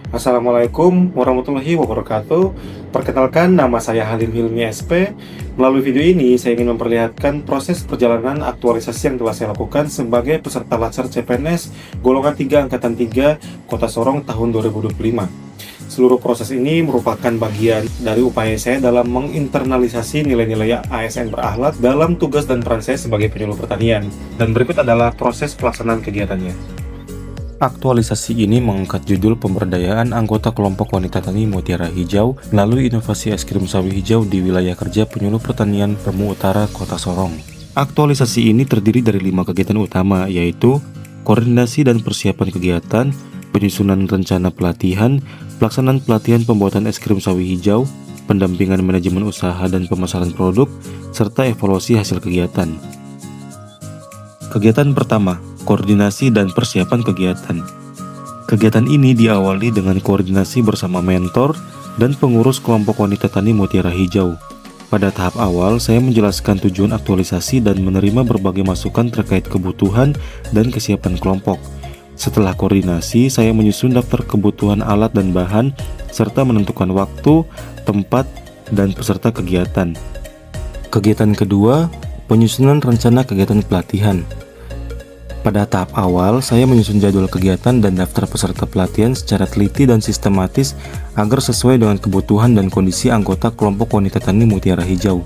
Assalamualaikum warahmatullahi wabarakatuh. Perkenalkan, nama saya Halim Hilmi SP. Melalui video ini, saya ingin memperlihatkan proses perjalanan aktualisasi yang telah saya lakukan sebagai peserta Latsar CPNS golongan 3 angkatan 3 Kota Sorong tahun 2025. Seluruh proses ini merupakan bagian dari upaya saya dalam menginternalisasi nilai-nilai ASN berakhlak dalam tugas dan peran saya sebagai penyuluh pertanian. Dan berikut adalah proses pelaksanaan kegiatannya. Aktualisasi ini mengangkat judul pemberdayaan anggota kelompok wanita tani Mutiara Hijau melalui inovasi es krim sawi hijau di wilayah kerja penyuluh pertanian Remu Utara, Kota Sorong. Aktualisasi ini terdiri dari 5 kegiatan utama, yaitu koordinasi dan persiapan kegiatan, penyusunan rencana pelatihan, pelaksanaan pelatihan pembuatan es krim sawi hijau, pendampingan manajemen usaha dan pemasaran produk, serta evaluasi hasil kegiatan. Kegiatan pertama, koordinasi dan persiapan kegiatan. Kegiatan ini diawali dengan koordinasi bersama mentor dan pengurus kelompok wanita tani Mutiara Hijau. Pada tahap awal, saya menjelaskan tujuan aktualisasi dan menerima berbagai masukan terkait kebutuhan dan kesiapan kelompok. Setelah koordinasi, saya menyusun daftar kebutuhan alat dan bahan, serta menentukan waktu, tempat, dan peserta kegiatan. Kegiatan kedua, penyusunan rencana kegiatan pelatihan. Pada tahap awal, saya menyusun jadwal kegiatan dan daftar peserta pelatihan secara teliti dan sistematis agar sesuai dengan kebutuhan dan kondisi anggota kelompok wanita tani Mutiara Hijau.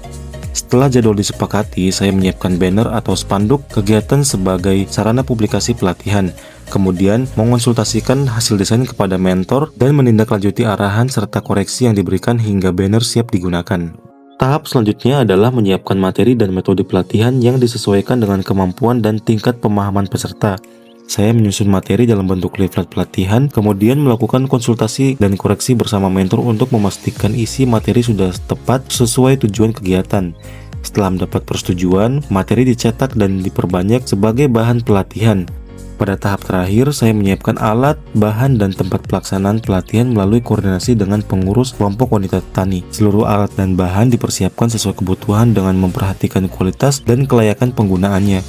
Setelah jadwal disepakati, saya menyiapkan banner atau spanduk kegiatan sebagai sarana publikasi pelatihan, kemudian mengonsultasikan hasil desain kepada mentor dan menindaklanjuti arahan serta koreksi yang diberikan hingga banner siap digunakan. Tahap selanjutnya adalah menyiapkan materi dan metode pelatihan yang disesuaikan dengan kemampuan dan tingkat pemahaman peserta. Saya menyusun materi dalam bentuk leaflet pelatihan, kemudian melakukan konsultasi dan koreksi bersama mentor untuk memastikan isi materi sudah tepat sesuai tujuan kegiatan. Setelah mendapat persetujuan, materi dicetak dan diperbanyak sebagai bahan pelatihan. Pada tahap terakhir, saya menyiapkan alat, bahan, dan tempat pelaksanaan pelatihan melalui koordinasi dengan pengurus kelompok wanita tani. Seluruh alat dan bahan dipersiapkan sesuai kebutuhan dengan memperhatikan kualitas dan kelayakan penggunaannya.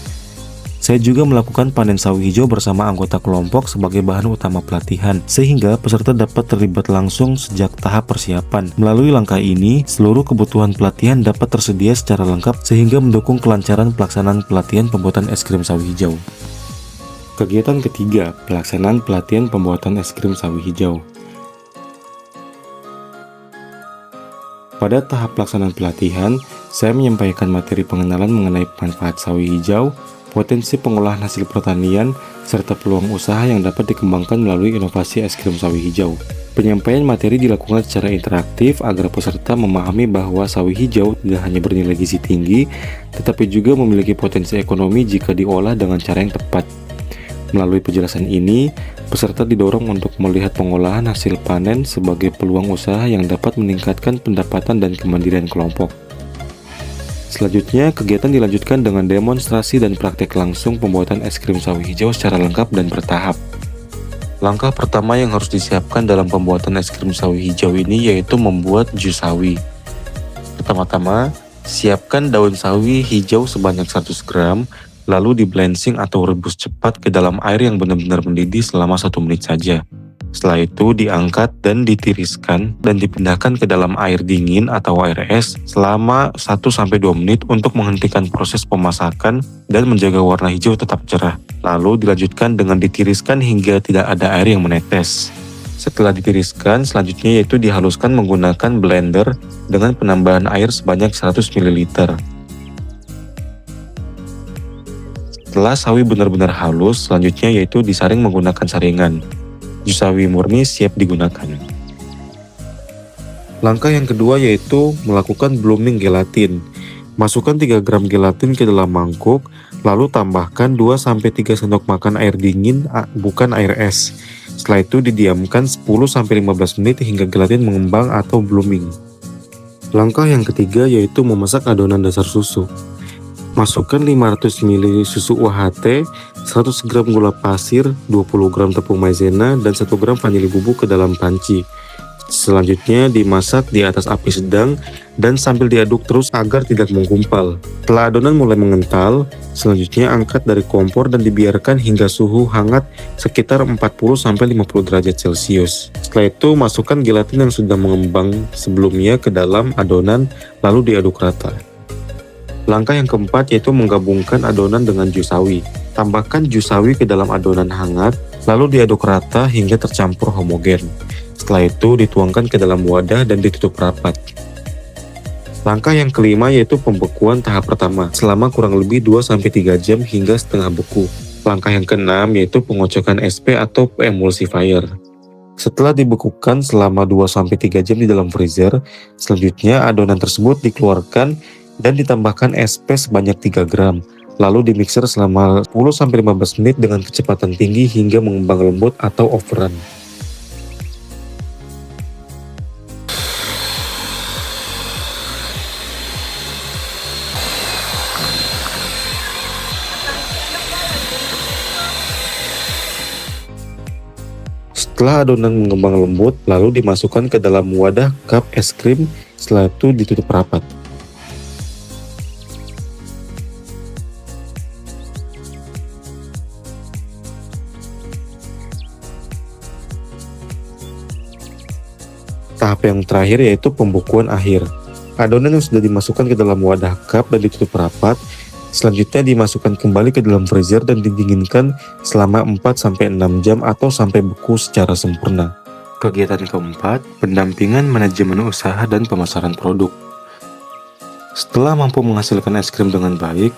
Saya juga melakukan panen sawi hijau bersama anggota kelompok sebagai bahan utama pelatihan, sehingga peserta dapat terlibat langsung sejak tahap persiapan. Melalui langkah ini, seluruh kebutuhan pelatihan dapat tersedia secara lengkap sehingga mendukung kelancaran pelaksanaan pelatihan pembuatan es krim sawi hijau. Kegiatan ketiga, pelaksanaan pelatihan pembuatan es krim sawi hijau. Pada tahap pelaksanaan pelatihan, saya menyampaikan materi pengenalan mengenai manfaat sawi hijau, potensi pengolahan hasil pertanian, serta peluang usaha yang dapat dikembangkan melalui inovasi es krim sawi hijau. Penyampaian materi dilakukan secara interaktif agar peserta memahami bahwa sawi hijau tidak hanya bernilai gizi tinggi, tetapi juga memiliki potensi ekonomi jika diolah dengan cara yang tepat. Melalui penjelasan ini, peserta didorong untuk melihat pengolahan hasil panen sebagai peluang usaha yang dapat meningkatkan pendapatan dan kemandirian kelompok. Selanjutnya, kegiatan dilanjutkan dengan demonstrasi dan praktek langsung pembuatan es krim sawi hijau secara lengkap dan bertahap. Langkah pertama yang harus disiapkan dalam pembuatan es krim sawi hijau ini yaitu membuat jus sawi. Pertama-tama, siapkan daun sawi hijau sebanyak 100 gram, lalu di-blanching atau rebus cepat ke dalam air yang benar-benar mendidih selama 1 menit saja. Setelah itu diangkat dan ditiriskan dan dipindahkan ke dalam air dingin atau air es selama 1-2 menit untuk menghentikan proses pemasakan dan menjaga warna hijau tetap cerah. Lalu dilanjutkan dengan ditiriskan hingga tidak ada air yang menetes. Setelah ditiriskan, selanjutnya yaitu dihaluskan menggunakan blender dengan penambahan air sebanyak 100 ml. Setelah sawi benar-benar halus, selanjutnya yaitu disaring menggunakan saringan. Jus sawi murni siap digunakan. Langkah yang kedua yaitu melakukan blooming gelatin. Masukkan 3 gram gelatin ke dalam mangkuk, lalu tambahkan 2-3 sendok makan air dingin, bukan air es. Setelah itu didiamkan 10-15 menit hingga gelatin mengembang atau blooming. Langkah yang ketiga yaitu memasak adonan dasar susu. Masukkan 500 ml susu UHT, 100 gram gula pasir, 20 gram tepung maizena, dan 1 gram vanili bubuk ke dalam panci. Selanjutnya dimasak di atas api sedang dan sambil diaduk terus agar tidak menggumpal. Setelah adonan mulai mengental, selanjutnya angkat dari kompor dan dibiarkan hingga suhu hangat sekitar 40-50 derajat Celcius. Setelah itu masukkan gelatin yang sudah mengembang sebelumnya ke dalam adonan lalu diaduk rata. Langkah yang keempat yaitu menggabungkan adonan dengan jus sawi. Tambahkan jus sawi ke dalam adonan hangat lalu diaduk rata hingga tercampur homogen. Setelah itu dituangkan ke dalam wadah dan ditutup rapat. Langkah yang kelima yaitu pembekuan tahap pertama selama kurang lebih 2-3 jam hingga setengah beku. Langkah yang keenam yaitu pengocokan SP atau emulsifier. Setelah dibekukan selama 2-3 jam di dalam freezer, selanjutnya adonan tersebut dikeluarkan dan ditambahkan SP sebanyak 3 gram. Lalu dimixer selama 10-15 menit dengan kecepatan tinggi hingga mengembang lembut atau overrun. Setelah adonan mengembang lembut, lalu dimasukkan ke dalam wadah cup es krim, setelah itu ditutup rapat. Tahap yang terakhir yaitu pembekuan akhir. Adonan yang sudah dimasukkan ke dalam wadah cup dan ditutup rapat, selanjutnya dimasukkan kembali ke dalam freezer dan didinginkan selama 4-6 jam atau sampai beku secara sempurna. Kegiatan keempat, pendampingan manajemen usaha dan pemasaran produk. Setelah mampu menghasilkan es krim dengan baik,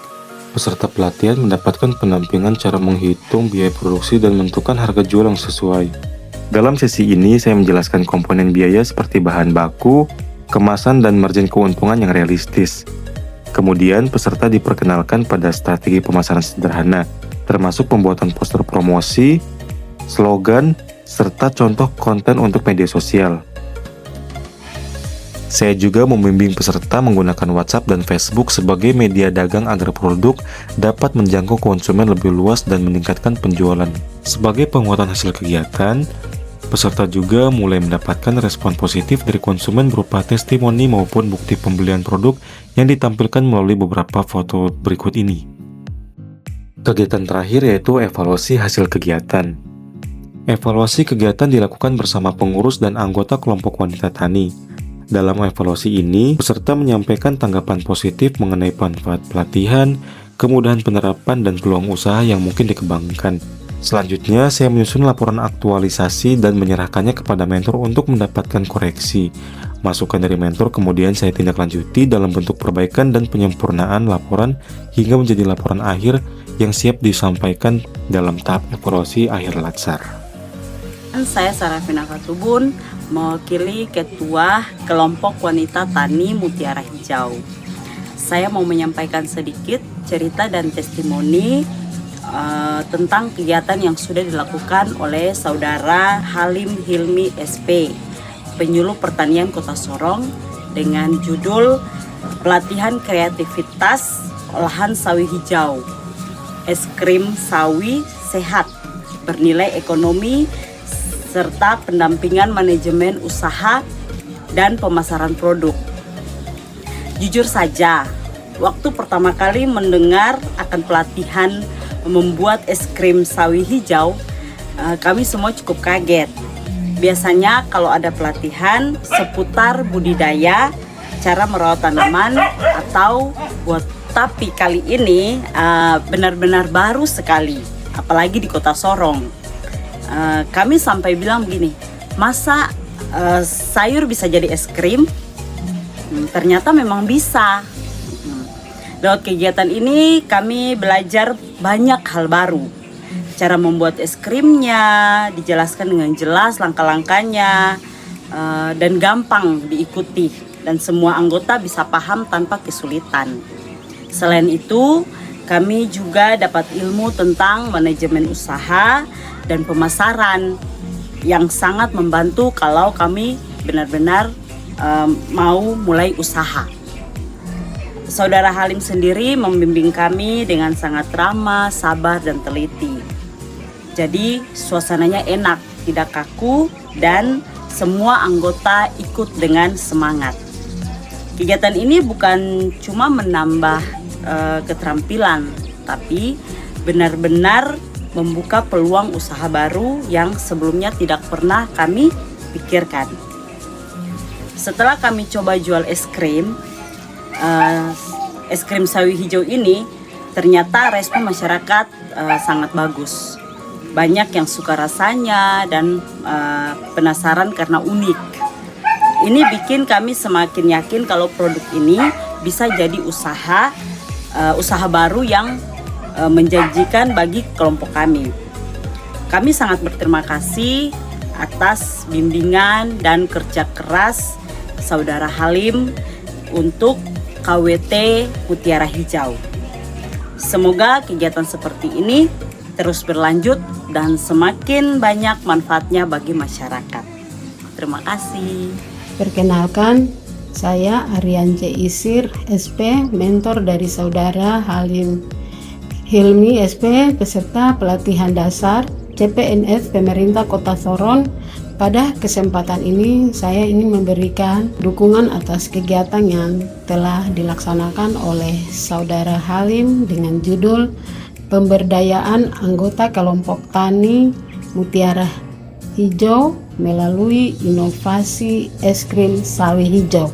peserta pelatihan mendapatkan pendampingan cara menghitung biaya produksi dan menentukan harga jual yang sesuai. Dalam sesi ini, saya menjelaskan komponen biaya seperti bahan baku, kemasan, dan margin keuntungan yang realistis. Kemudian, peserta diperkenalkan pada strategi pemasaran sederhana, termasuk pembuatan poster promosi, slogan, serta contoh konten untuk media sosial. Saya juga membimbing peserta menggunakan WhatsApp dan Facebook sebagai media dagang agar produk dapat menjangkau konsumen lebih luas dan meningkatkan penjualan. Sebagai penguatan hasil kegiatan, peserta juga mulai mendapatkan respon positif dari konsumen berupa testimoni maupun bukti pembelian produk yang ditampilkan melalui beberapa foto berikut ini. Kegiatan terakhir yaitu evaluasi hasil kegiatan. Evaluasi kegiatan dilakukan bersama pengurus dan anggota kelompok wanita tani. Dalam evaluasi ini, peserta menyampaikan tanggapan positif mengenai manfaat pelatihan, kemudahan penerapan, dan peluang usaha yang mungkin dikembangkan. Selanjutnya, saya menyusun laporan aktualisasi dan menyerahkannya kepada mentor untuk mendapatkan koreksi. Masukan dari mentor kemudian saya tindak lanjuti dalam bentuk perbaikan dan penyempurnaan laporan hingga menjadi laporan akhir yang siap disampaikan dalam tahap evaluasi akhir latsar. Saya Sarafina Fatubun, mewakili Ketua Kelompok Wanita Tani Mutiara Hijau. Saya mau menyampaikan sedikit cerita dan testimoni tentang kegiatan yang sudah dilakukan oleh Saudara Halim Hilmi SP, Penyuluh Pertanian Kota Sorong, dengan judul Pelatihan Kreativitas Olahan Sawi Hijau, Es Krim Sawi Sehat, Bernilai Ekonomi, serta pendampingan manajemen usaha dan pemasaran produk. Jujur saja, waktu pertama kali mendengar akan pelatihan membuat es krim sawi hijau, kami semua cukup kaget. Biasanya kalau ada pelatihan seputar budidaya, cara merawat tanaman, atau buat, tapi kali ini benar-benar baru sekali, apalagi di Kota Sorong. Kami sampai bilang begini, masa sayur bisa jadi es krim? Ternyata memang bisa. Lewat kegiatan ini kami belajar banyak hal baru. Cara membuat es krimnya dijelaskan dengan jelas langkah-langkahnya dan gampang diikuti, dan semua anggota bisa paham tanpa kesulitan. Selain itu, kami juga dapat ilmu tentang manajemen usaha dan pemasaran yang sangat membantu kalau kami benar-benar mau mulai usaha. Saudara Halim sendiri membimbing kami dengan sangat ramah, sabar, dan teliti. Jadi suasananya enak, tidak kaku, dan semua anggota ikut dengan semangat. Kegiatan ini bukan cuma menambah keterampilan, tapi benar-benar membuka peluang usaha baru yang sebelumnya tidak pernah kami pikirkan. Setelah kami coba jual es krim sawi hijau ini, ternyata respon masyarakat sangat bagus. Banyak yang suka rasanya dan penasaran karena unik. Ini bikin kami semakin yakin kalau produk ini bisa jadi usaha baru yang menjanjikan bagi kelompok kami. Kami sangat berterima kasih atas bimbingan dan kerja keras Saudara Halim untuk KWT Mutiara Hijau. Semoga kegiatan seperti ini terus berlanjut dan semakin banyak manfaatnya bagi masyarakat. Terima kasih. Perkenalkan, saya Aryan C. Isir, SP, mentor dari Saudara Halim Hilmi, SP, peserta pelatihan dasar CPNS Pemerintah Kota Sorong. Pada kesempatan ini, saya ingin memberikan dukungan atas kegiatan yang telah dilaksanakan oleh Saudara Halim dengan judul Pemberdayaan Anggota Kelompok Tani Mutiara Hijau melalui inovasi es krim sawi hijau.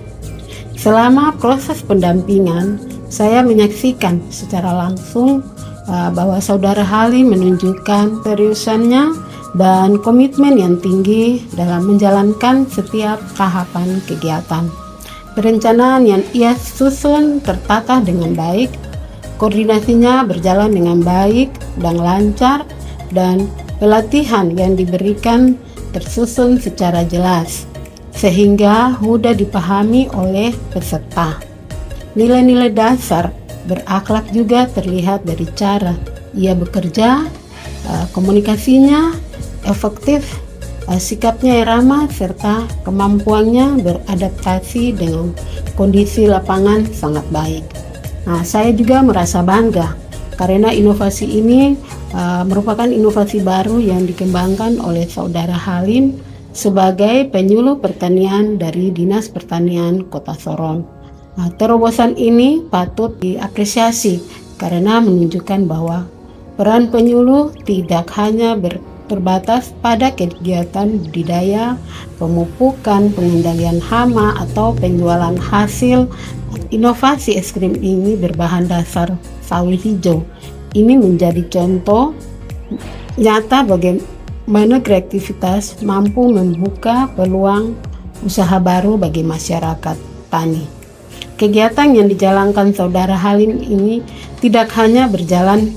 Selama proses pendampingan, saya menyaksikan secara langsung bahwa Saudara Halim menunjukkan seriusannya dan komitmen yang tinggi dalam menjalankan setiap tahapan kegiatan. Perencanaan yang ia susun tertata dengan baik, koordinasinya berjalan dengan baik dan lancar, dan pelatihan yang diberikan tersusun secara jelas, sehingga mudah dipahami oleh peserta. Nilai-nilai dasar berakhlak juga terlihat dari cara ia bekerja, komunikasinya efektif, sikapnya ramah, serta kemampuannya beradaptasi dengan kondisi lapangan sangat baik. Nah, saya juga merasa bangga karena inovasi ini merupakan inovasi baru yang dikembangkan oleh Saudara Halim sebagai penyuluh pertanian dari Dinas Pertanian Kota Sorong. Nah, terobosan ini patut diapresiasi karena menunjukkan bahwa peran penyuluh tidak hanya terbatas pada kegiatan budidaya, pemupukan, pengendalian hama, atau penjualan hasil. Inovasi es krim ini berbahan dasar sawi hijau. Ini menjadi contoh nyata bagaimana kreativitas mampu membuka peluang usaha baru bagi masyarakat tani. Kegiatan yang dijalankan Saudara Halim ini tidak hanya berjalan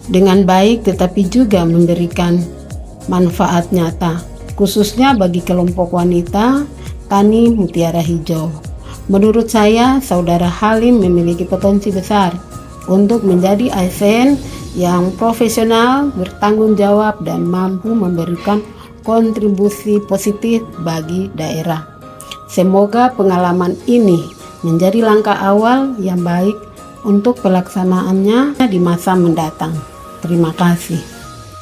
dengan baik, tetapi juga memberikan manfaat nyata, khususnya bagi kelompok wanita tani mutiara hijau. Menurut saya, Saudara Halim memiliki potensi besar untuk menjadi ASN yang profesional, bertanggung jawab, dan mampu memberikan kontribusi positif bagi daerah. Semoga pengalaman ini menjadi langkah awal yang baik untuk pelaksanaannya di masa mendatang. Terima kasih.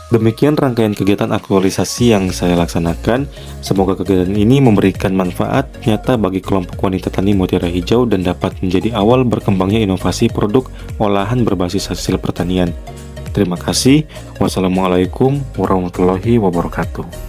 Demikian rangkaian kegiatan aktualisasi yang saya laksanakan. Semoga kegiatan ini memberikan manfaat nyata bagi kelompok wanita tani mutiara hijau dan dapat menjadi awal berkembangnya inovasi produk olahan berbasis hasil pertanian. Terima kasih. Wassalamualaikum warahmatullahi wabarakatuh.